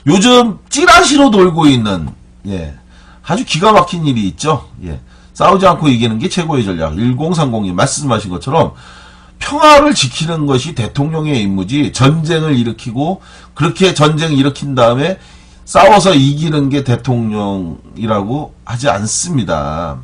요즘 찌라시로 돌고 있는, 예, 아주 기가 막힌 일이 있죠. 예, 싸우지 않고 이기는 게 최고의 전략. 1030님 말씀하신 것처럼 평화를 지키는 것이 대통령의 임무지, 전쟁을 일으키고 그렇게 전쟁 일으킨 다음에 싸워서 이기는 게 대통령이라고 하지 않습니다.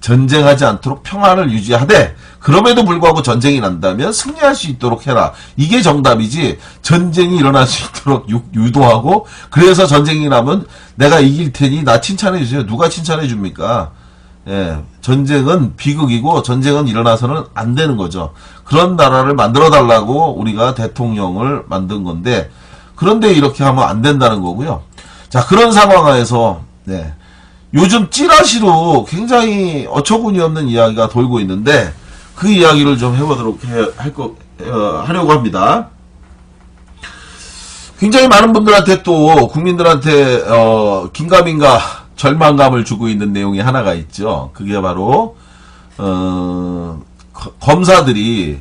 전쟁하지 않도록 평화를 유지하되, 그럼에도 불구하고 전쟁이 난다면 승리할 수 있도록 해라. 이게 정답이지, 전쟁이 일어날 수 있도록 유도하고, 그래서 전쟁이 나면 내가 이길 테니 나 칭찬해 주세요. 누가 칭찬해 줍니까? 예, 전쟁은 비극이고 전쟁은 일어나서는 안 되는 거죠. 그런 나라를 만들어 달라고 우리가 대통령을 만든 건데, 그런데 이렇게 하면 안 된다는 거고요. 자, 그런 상황에서, 네, 요즘 찌라시로 굉장히 어처구니 없는 이야기가 돌고 있는데, 그 이야기를 좀 해보도록 하려고 합니다. 굉장히 많은 분들한테, 또 국민들한테 긴가민가 절망감을 주고 있는 내용이 하나가 있죠. 그게 바로 검사들이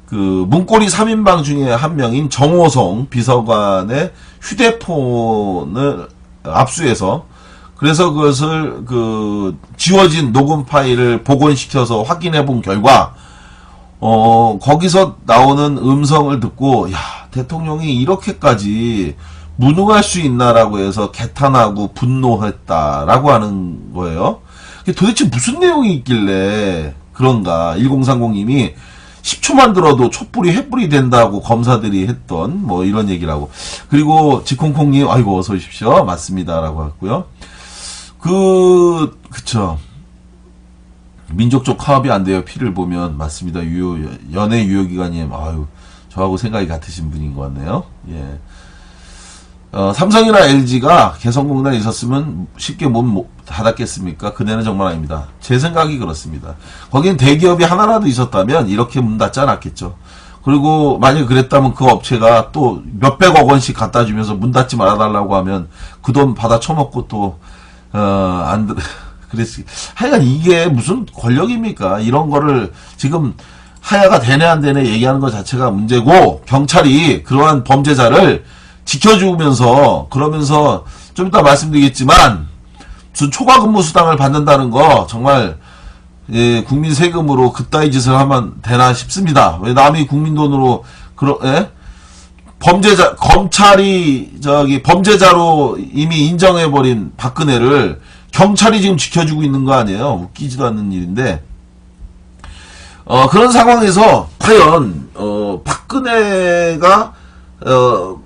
그 문고리 3인방 중에 한 명인 정호성 비서관의 휴대폰을 압수해서, 그래서 그것을 그 지워진 녹음 파일을 복원시켜서 확인해 본 결과, 거기서 나오는 음성을 듣고, 야, 대통령이 이렇게까지 무능할 수 있나라고 해서 개탄하고 분노했다라고 하는 거예요. 도대체 무슨 내용이 있길래 그런가. 1030님이 10초만 들어도 촛불이 횃불이 된다고 검사들이 했던 뭐 이런 얘기라고. 그리고 지콩콩님, 아이고 어서 오십시오. 맞습니다라고 했고요. 그쵸. 민족적 화합이 안 돼요. 피를 보면. 맞습니다. 연애 유효기간님, 아유, 저하고 생각이 같으신 분인 것 같네요. 예. 삼성이나 LG가 개성공단에 있었으면 쉽게 못 닫았겠습니까? 그대는 정말 아닙니다. 제 생각이 그렇습니다. 거긴 대기업이 하나라도 있었다면 이렇게 문 닫지 않았겠죠. 그리고 만약에 그랬다면 그 업체가 또 몇백억 원씩 갖다 주면서 문 닫지 말아달라고 하면 그 돈 받아 처먹고 또, 그랬지. 하여간 이게 무슨 권력입니까? 이런 거를 지금 하야가 되네 안 되네 얘기하는 것 자체가 문제고, 경찰이 그러한 범죄자를 지켜주면서, 그러면서 좀 이따 말씀드리겠지만 무슨 초과 근무 수당을 받는다는 거 정말, 예, 국민 세금으로 그따위 짓을 하면 되나 싶습니다. 왜 남이 국민 돈으로 예? 검찰이 범죄자로 이미 인정해버린 박근혜를 경찰이 지금 지켜주고 있는 거 아니에요? 웃기지도 않는 일인데, 그런 상황에서 과연 박근혜가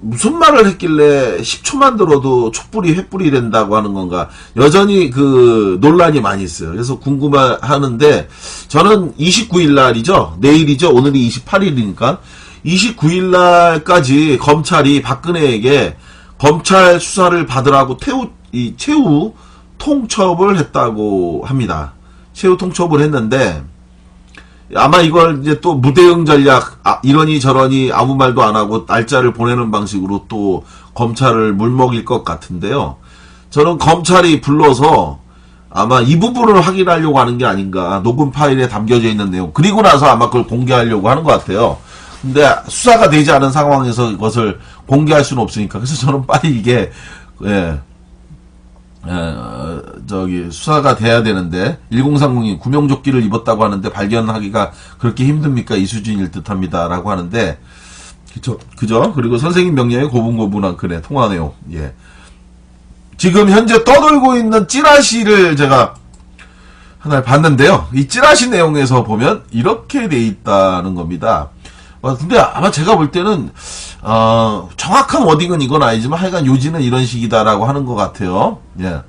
무슨 말을 했길래 10초만 들어도 촛불이 횃불이 된다고 하는 건가? 여전히 그 논란이 많이 있어요. 그래서 궁금하는데, 저는 29일 날이죠. 내일이죠. 오늘이 28일이니까 29일 날까지 검찰이 박근혜에게 검찰 수사를 받으라고 최후 통첩을 했다고 합니다. 최후 통첩을 했는데, 아마 이걸 이제 또 무대응 전략, 이러니 저러니 아무 말도 안 하고 날짜를 보내는 방식으로 또 검찰을 물먹일 것 같은데요. 저는 검찰이 불러서 아마 이 부분을 확인하려고 하는 게 아닌가. 녹음 파일에 담겨져 있는 내용. 그리고 나서 아마 그걸 공개하려고 하는 것 같아요. 근데 수사가 되지 않은 상황에서 이것을 공개할 수는 없으니까. 그래서 저는 빨리 이게, 예, 수사가 돼야 되는데, 1030이 구명조끼를 입었다고 하는데 발견하기가 그렇게 힘듭니까? 이 수준일 듯 합니다. 라고 하는데, 그죠? 그리고 선생님 명령에 고분고분한 글의 통화 내용, 예. 지금 현재 떠돌고 있는 찌라시를 제가 하나 봤는데요. 이 찌라시 내용에서 보면 이렇게 돼 있다는 겁니다. 근데 아마 제가 볼 때는, 정확한 워딩은 이건 아니지만 하여간 요지는 이런 식이다라고 하는 것 같아요. 예.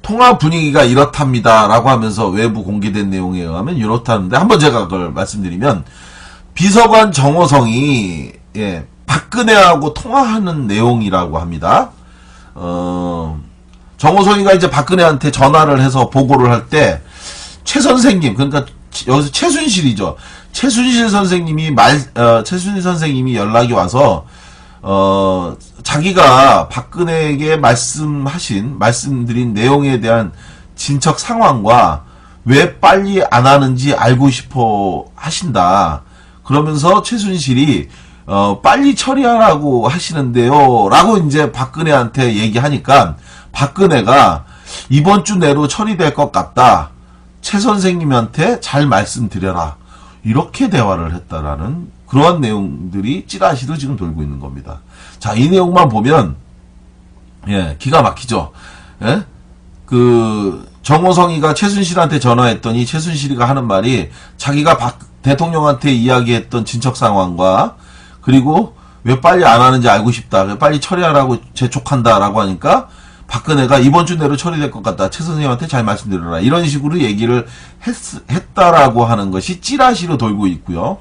통화 분위기가 이렇답니다라고 하면서 외부 공개된 내용에 의하면 이렇다는데, 한번 제가 그걸 말씀드리면, 비서관 정호성이, 예, 박근혜하고 통화하는 내용이라고 합니다. 정호성이가 이제 박근혜한테 전화를 해서 보고를 할 때, 최 선생님, 그러니까 여기서 최순실이죠. 최순실 선생님이 연락이 와서, 자기가 박근혜에게 말씀드린 내용에 대한 진척 상황과 왜 빨리 안 하는지 알고 싶어 하신다. 그러면서 최순실이 빨리 처리하라고 하시는데요. 라고 이제 박근혜한테 얘기하니까 박근혜가 이번 주 내로 처리될 것 같다. 최 선생님한테 잘 말씀드려라. 이렇게 대화를 했다라는 그러한 내용들이 찌라시로 지금 돌고 있는 겁니다. 자, 이 내용만 보면, 예, 기가 막히죠. 예? 정호성이가 최순실한테 전화했더니 최순실이가 하는 말이 자기가 대통령한테 이야기했던 진척 상황과 그리고 왜 빨리 안 하는지 알고 싶다. 왜 빨리 처리하라고 재촉한다라고 하니까 박근혜가 이번 주 내로 처리될 것 같다. 최 선생님한테 잘 말씀드려라. 이런 식으로 얘기를 했다라고 하는 것이 찌라시로 돌고 있고요.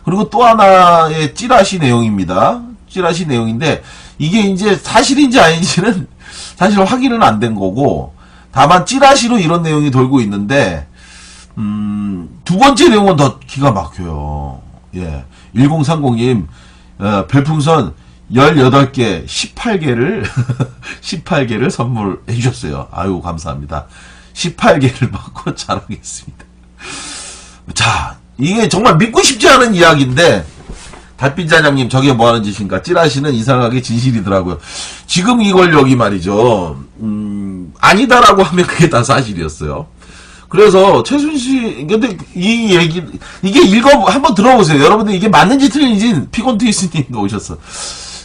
그리고 또 하나의 찌라시 내용입니다. 찌라시 내용인데 이게 이제 사실인지 아닌지는 사실 확인은 안 된 거고 다만 찌라시로 이런 내용이 돌고 있는데 두 번째 내용은 더 기가 막혀요. 예. 1030님 별풍선 18개, 18개를 18개를 선물해 주셨어요. 아유, 감사합니다. 18개를 받고 자랑했습니다. 자, 이게 정말 믿고 싶지 않은 이야기인데 달빛자장님 저게 뭐하는 짓인가? 찌라시는 이상하게 진실이더라고요. 지금 이걸 여기 말이죠. 아니다라고 하면 그게 다 사실이었어요. 그래서 최순실 근데 이 얘기 이게 한번 들어보세요. 여러분들 이게 맞는지 틀린지 피곤 트위스님도 오셨어.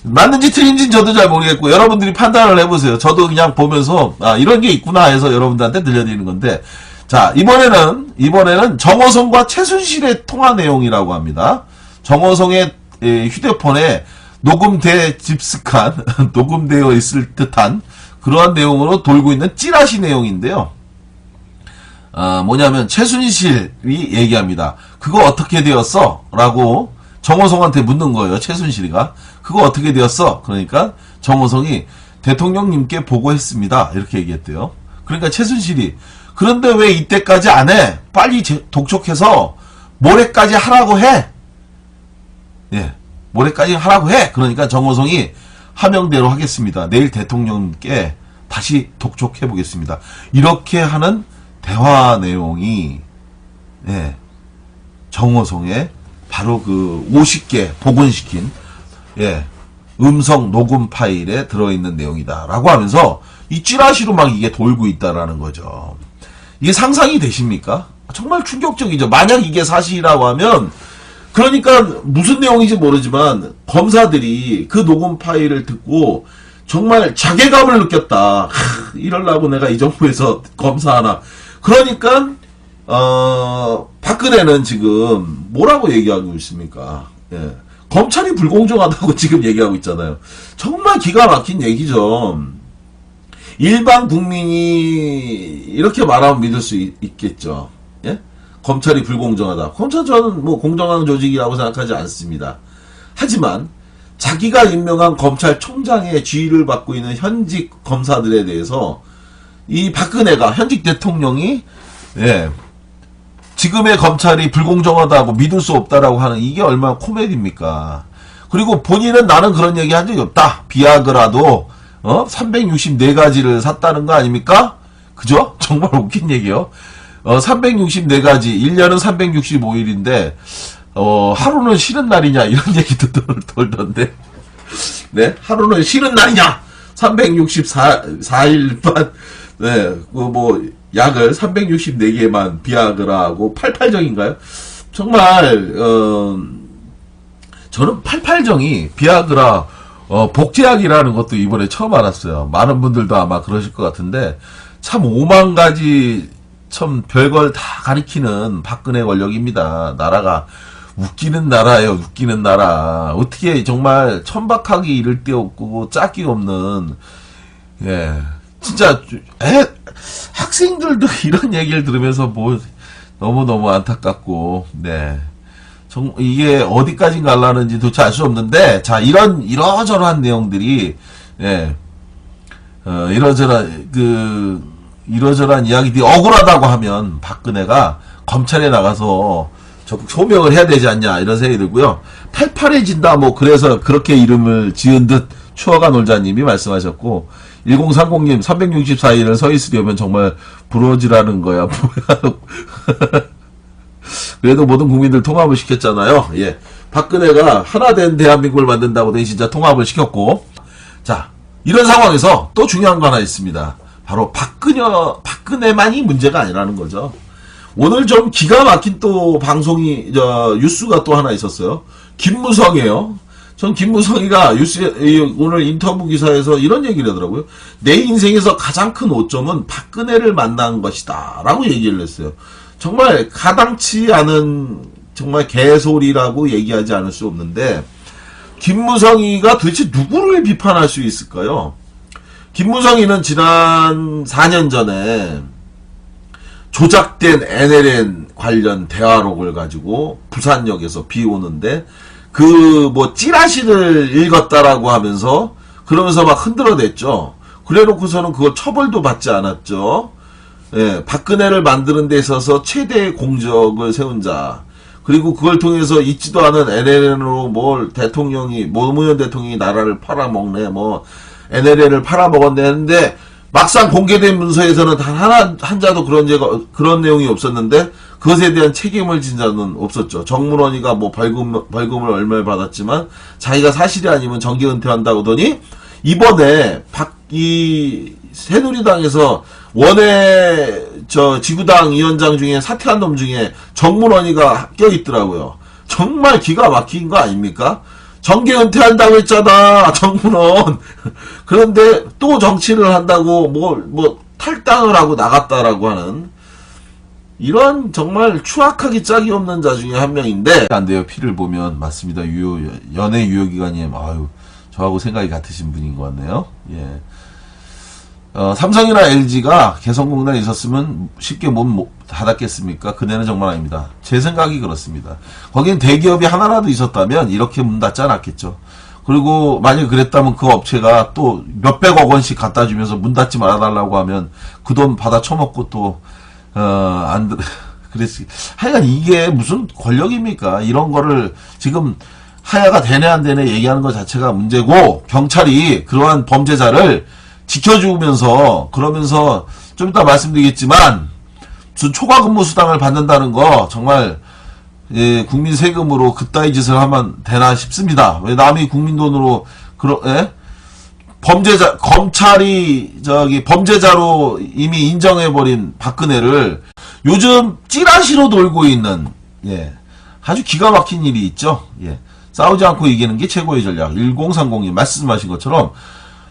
맞는지 틀린지는 저도 잘 모르겠고 여러분들이 판단을 해보세요. 저도 그냥 보면서 이런 게 있구나 해서 여러분들한테 들려드리는 건데 자 이번에는 정호성과 최순실의 통화 내용이라고 합니다. 정호성의 휴대폰에 녹음되어 있을 듯한 그러한 내용으로 돌고 있는 찌라시 내용인데요. 뭐냐면 최순실이 얘기합니다. 그거 어떻게 되었어? 라고 정호성한테 묻는 거예요. 최순실이가. 그거 어떻게 되었어? 그러니까 정호성이 대통령님께 보고했습니다. 이렇게 얘기했대요. 그러니까 최순실이 그런데 왜 이때까지 안 해? 빨리 독촉해서 모레까지 하라고 해. 예, 모레까지 하라고 해. 그러니까 정호성이 하명대로 하겠습니다. 내일 대통령님께 다시 독촉해 보겠습니다. 이렇게 하는 대화 내용이 예, 정호성의 바로 그 50개 복원시킨 예, 음성 녹음 파일에 들어있는 내용이다라고 하면서 이 찌라시로 막 이게 돌고 있다라는 거죠. 이게 상상이 되십니까? 정말 충격적이죠. 만약 이게 사실이라고 하면 그러니까 무슨 내용인지 모르지만 검사들이 그 녹음 파일을 듣고 정말 자괴감을 느꼈다. 이러려고 내가 이 정부에서 검사하나. 그러니까 박근혜는 지금 뭐라고 얘기하고 있습니까? 예. 검찰이 불공정하다고 지금 얘기하고 있잖아요. 정말 기가 막힌 얘기죠. 일반 국민이 이렇게 말하면 믿을 수 있겠죠. 예? 검찰이 불공정하다. 검찰 저는 뭐 공정한 조직이라고 생각하지 않습니다. 하지만 자기가 임명한 검찰총장의 지휘를 받고 있는 현직 검사들에 대해서 이 박근혜가 현직 대통령이 예, 지금의 검찰이 불공정하다고 믿을 수 없다라고 하는 이게 얼마나 코미디입니까? 그리고 본인은 나는 그런 얘기 한 적이 없다. 비아그라도 364가지를 샀다는 거 아닙니까? 그죠? 정말 웃긴 얘기요. 364가지 1년은 365일인데 하루는 쉬는 날이냐 이런 얘기도 돌던데 네 하루는 쉬는 날이냐 364일만 네 뭐 약을 364개만 비아그라하고 88정인가요? 정말 저는 88정이 비아그라 복제약이라는 것도 이번에 처음 알았어요. 많은 분들도 아마 그러실 것 같은데 참 5만 가지 참 별걸 다 가리키는 박근혜 권력입니다. 나라가 웃기는 나라예요. 웃기는 나라. 어떻게 정말 천박하기 이를 데 없고 짝이 없는 예 진짜 학생들도 이런 얘기를 들으면서 뭐 너무너무 안타깝고 네 이게 어디까지 갈라는지 도대체 알 수 없는데 자 이러저러한 내용들이 예 이러저러한 이야기들이 억울하다고 하면 박근혜가 검찰에 나가서 적극 소명을 해야 되지 않냐 이런 생각이 들고요. 88해진다 뭐 그래서 그렇게 이름을 지은 듯 추억아 놀자님이 말씀하셨고 1030님 364일을 서 있으려면 정말 부러지라는 거야. 뭐야. 그래도 모든 국민들 통합을 시켰잖아요. 예. 박근혜가 하나 된 대한민국을 만든다고 내 진짜 통합을 시켰고, 자, 이런 상황에서 또 중요한 거 하나 있습니다. 바로 박근혜만이 문제가 아니라는 거죠. 오늘 좀 기가 막힌 또 방송이, 뉴스가 또 하나 있었어요. 김무성이에요. 전 김무성이가 오늘 인터뷰 기사에서 이런 얘기를 하더라고요. 내 인생에서 가장 큰 오점은 박근혜를 만난 것이다. 라고 얘기를 했어요. 정말 가당치 않은, 정말 개소리라고 얘기하지 않을 수 없는데, 김무성이가 도대체 누구를 비판할 수 있을까요? 김무성이는 지난 4년 전에 조작된 NLN 관련 대화록을 가지고 부산역에서 비 오는데 찌라시를 읽었다라고 하면서 그러면서 막 흔들어댔죠. 그래 놓고서는 그걸 처벌도 받지 않았죠. 예, 박근혜를 만드는 데 있어서 최대의 공적을 세운 자. 그리고 그걸 통해서 있지도 않은 NLN으로 노무현 대통령이 나라를 팔아먹네, NLN을 팔아먹었네 했는데, 막상 공개된 문서에서는 단 한자도 그런 내용이 없었는데, 그것에 대한 책임을 진 자는 없었죠. 정문원이가 벌금을 얼마를 받았지만, 자기가 사실이 아니면 정계 은퇴한다고 하더니, 이번에 새누리당에서 지구당 위원장 중에 사퇴한 놈 중에 정문원이가 껴있더라고요. 정말 기가 막힌 거 아닙니까? 정계 은퇴한다고 했잖아, 정문원. 그런데 또 정치를 한다고 탈당을 하고 나갔다라고 하는 이런 정말 추악하기 짝이 없는 자 중에 한 명인데, 안 돼요. 피를 보면 맞습니다. 연애 유효기간이 저하고 생각이 같으신 분인 것 같네요. 예. 삼성이나 LG가 개성공단에 있었으면 쉽게 못 닫았겠습니까? 그대는 정말 아닙니다. 제 생각이 그렇습니다. 거긴 대기업이 하나라도 있었다면 이렇게 문 닫지 않았겠죠. 그리고 만약에 그랬다면 그 업체가 또 몇백억 원씩 갖다 주면서 문 닫지 말아달라고 하면 그 돈 받아 처먹고 또 하여간 이게 무슨 권력입니까? 이런 거를 지금 하야가 되네 안 되네 얘기하는 것 자체가 문제고, 경찰이 그러한 범죄자를 지켜주면서, 그러면서 좀 이따 말씀드리겠지만 무슨 초과 근무 수당을 받는다는 거 정말 국민 세금으로 그따위 짓을 하면 되나 싶습니다. 왜 남이 국민 돈으로 검찰이 범죄자로 이미 인정해버린 박근혜를 요즘 찌라시로 돌고 있는, 아주 기가 막힌 일이 있죠. 싸우지 않고 이기는 게 최고의 전략. 1030님 말씀하신 것처럼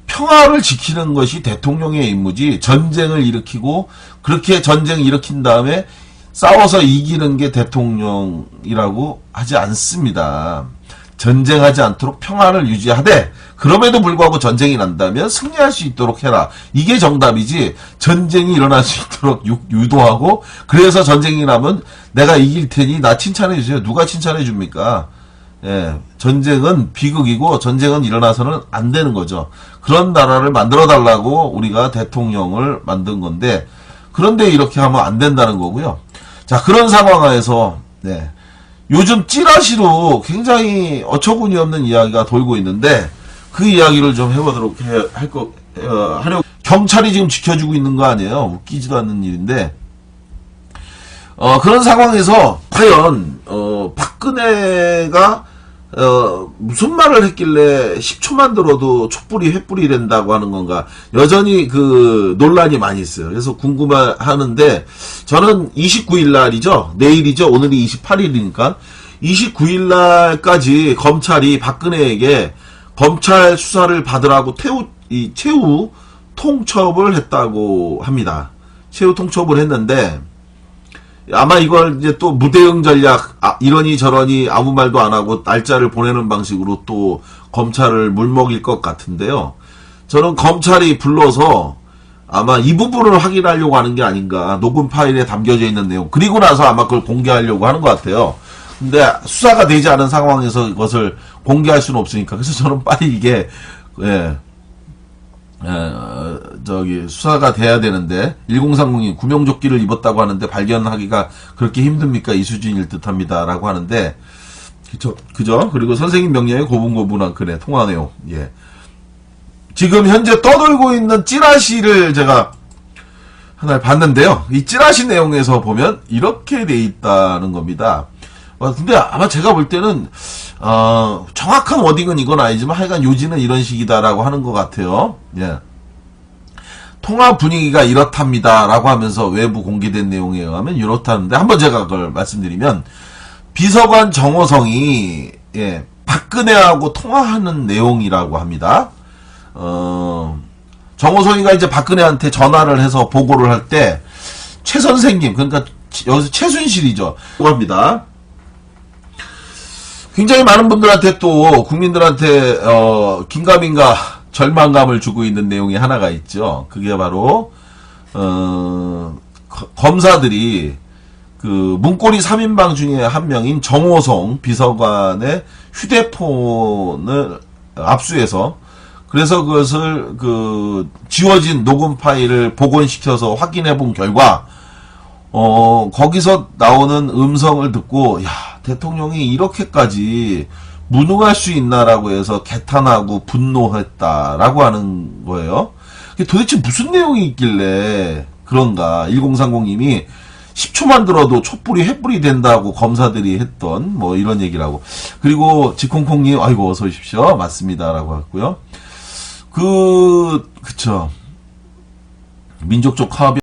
평화를 지키는 것이 대통령의 임무지, 전쟁을 일으키고 그렇게 전쟁 일으킨 다음에 싸워서 이기는 게 대통령이라고 하지 않습니다. 전쟁하지 않도록 평화를 유지하되, 그럼에도 불구하고 전쟁이 난다면 승리할 수 있도록 해라. 이게 정답이지, 전쟁이 일어날 수 있도록 유도하고, 그래서 전쟁이 나면 내가 이길 테니 나 칭찬해 주세요. 누가 칭찬해 줍니까? 전쟁은 비극이고 전쟁은 일어나서는 안 되는 거죠. 그런 나라를 만들어 달라고 우리가 대통령을 만든 건데, 그런데 이렇게 하면 안 된다는 거고요. 자, 그런 상황에서 요즘 찌라시로 굉장히 어처구니 없는 이야기가 돌고 있는데, 그 이야기를 좀 해보도록 하려고. 경찰이 지금 지켜주고 있는 거 아니에요. 웃기지도 않는 일인데, 그런 상황에서 과연 박근혜가 무슨 말을 했길래 10초만 들어도 촛불이 횃불이 된다고 하는 건가, 여전히 논란이 많이 있어요. 그래서 궁금하는데, 저는 29일 날이죠. 내일이죠. 오늘이 28일이니까 29일 날까지 검찰이 박근혜에게 검찰 수사를 받으라고 최후 통첩을 했다고 합니다. 최후 통첩을 했는데, 아마 이걸 이제 또 무대응 전략, 이러니 저러니 아무 말도 안 하고 날짜를 보내는 방식으로 또 검찰을 물먹일 것 같은데요. 저는 검찰이 불러서 아마 이 부분을 확인하려고 하는 게 아닌가. 녹음 파일에 담겨져 있는 내용. 그리고 나서 아마 그걸 공개하려고 하는 것 같아요. 근데 수사가 되지 않은 상황에서 이것을 공개할 수는 없으니까. 그래서 저는 빨리 이게, 수사가 돼야 되는데, 1030이 구명조끼를 입었다고 하는데 발견하기가 그렇게 힘듭니까? 이 수준일 듯 합니다. 라고 하는데, 그죠? 그리고 선생님 명령에 고분고분한 통화 내용. 지금 현재 떠돌고 있는 찌라시를 제가 하나 봤는데요. 이 찌라시 내용에서 보면 이렇게 돼 있다는 겁니다. 근데 아마 제가 볼 때는 정확한 워딩은 이건 아니지만 하여간 요지는 이런 식이다라고 하는 것 같아요. 예. 통화 분위기가 이렇답니다라고 하면서 외부 공개된 내용에 의하면 이렇다는데 한번 제가 그걸 말씀드리면 비서관 정호성이 예, 박근혜하고 통화하는 내용이라고 합니다. 정호성이가 이제 박근혜한테 전화를 해서 보고를 할 때 최 선생님 그러니까 여기서 최순실이죠. 합니다. 굉장히 많은 분들한테 또 국민들한테 긴가민가 절망감을 주고 있는 내용이 하나가 있죠. 그게 바로 검사들이 그 문고리 3인방 중에 한 명인 정호성 비서관의 휴대폰을 압수해서 그래서 그것을 그 지워진 녹음 파일을 복원시켜서 확인해 본 결과 거기서 나오는 음성을 듣고 야 대통령이 이렇게까지 무능할 수 있나라고 해서 개탄하고 분노했다라고 하는 거예요. 도대체 무슨 내용이 있길래 그런가. 1030님이 10초만 들어도 촛불이 횃불이 된다고 검사들이 했던 뭐 이런 얘기라고. 그리고 지콩콩님 아이고 어서 오십시오. 맞습니다라고 했고요. 그쵸. 민족적 화합이